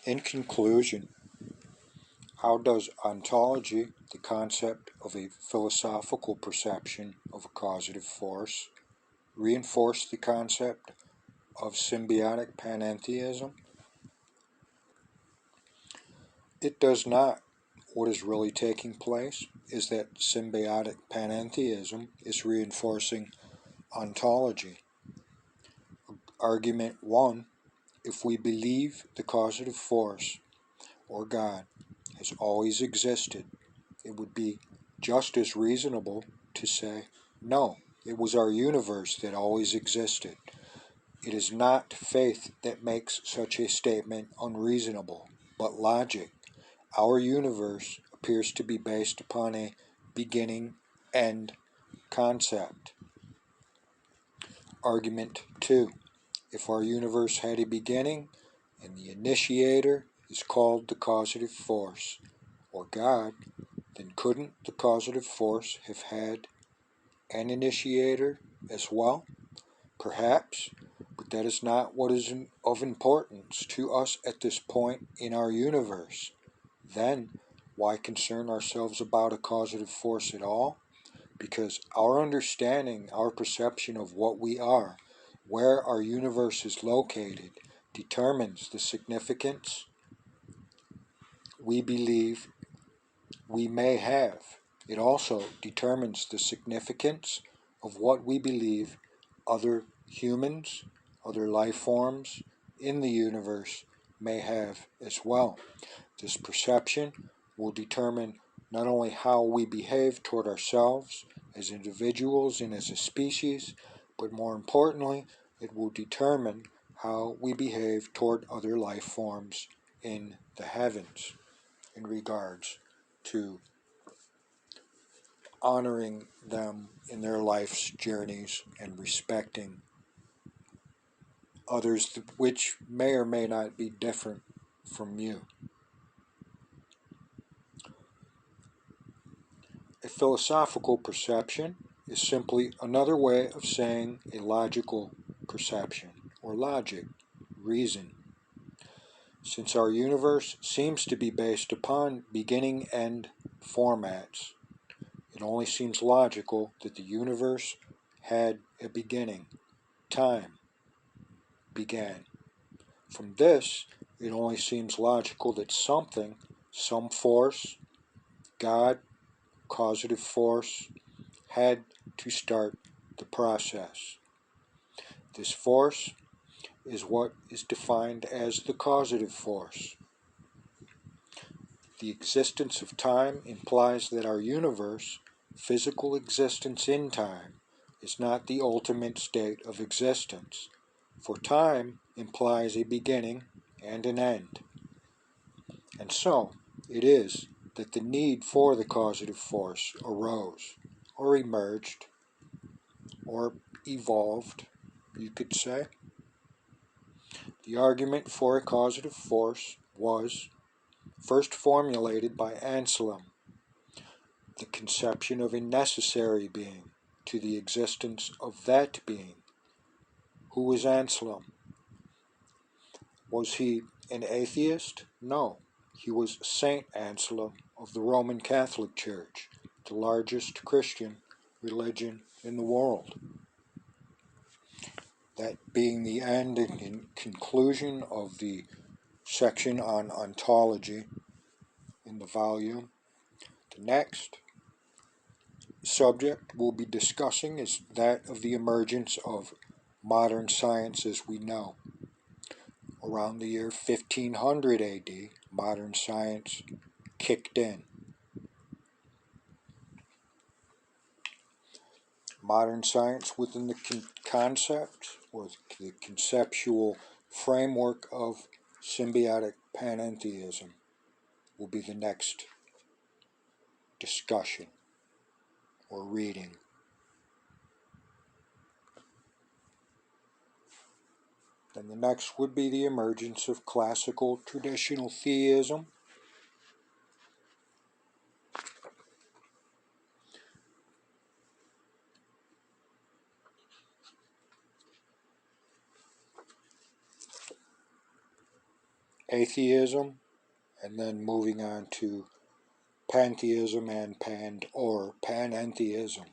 In conclusion, how does ontology, the concept of a philosophical perception of a causative force, reinforce the concept of symbiotic panentheism? It does not. What is really taking place is that symbiotic panentheism is reinforcing ontology. Argument 1. If we believe the causative force, or God, has always existed, it would be just as reasonable to say, no, it was our universe that always existed. It is not faith that makes such a statement unreasonable, but logic. Our universe appears to be based upon a beginning-end concept. Argument 2. If our universe had a beginning, and the initiator is called the causative force, or God, then couldn't the causative force have had an initiator as well? Perhaps, but that is not what is of importance to us at this point in our universe. Then, why concern ourselves about a causative force at all? Because our understanding, our perception of what we are, where our universe is located, determines the significance we believe we may have. It also determines the significance of what we believe other humans, other life forms in the universe may have as well. This perception will determine not only how we behave toward ourselves as individuals and as a species, but more importantly, it will determine how we behave toward other life forms in the heavens in regards to honoring them in their life's journeys and respecting others which may or may not be different from you. A philosophical perception is simply another way of saying a logical perception, or logic, reason. Since our universe seems to be based upon beginning-end formats, it only seems logical that the universe had a beginning. Time began. From this, it only seems logical that something, some force, God, causative force, had to start the process. This force is what is defined as the causative force. The existence of time implies that our universe, physical existence in time, is not the ultimate state of existence, for time implies a beginning and an end. And so, it is that the need for the causative force arose, or emerged, or evolved, you could say. The argument for a causative force was first formulated by Anselm, the conception of a necessary being to the existence of that being. Who was Anselm? Was he an atheist? No. He was Saint Anselm of the Roman Catholic Church, the largest Christian religion in the world. That being the end and conclusion of the section on ontology in the volume. The next subject we'll be discussing is that of the emergence of modern science as we know. Around the year 1500 AD, modern science kicked in. Modern science within the concept or the conceptual framework of symbiotic panentheism will be the next discussion or reading. Then the next would be the emergence of classical traditional theism. atheism, and then moving on to pantheism and or panentheism.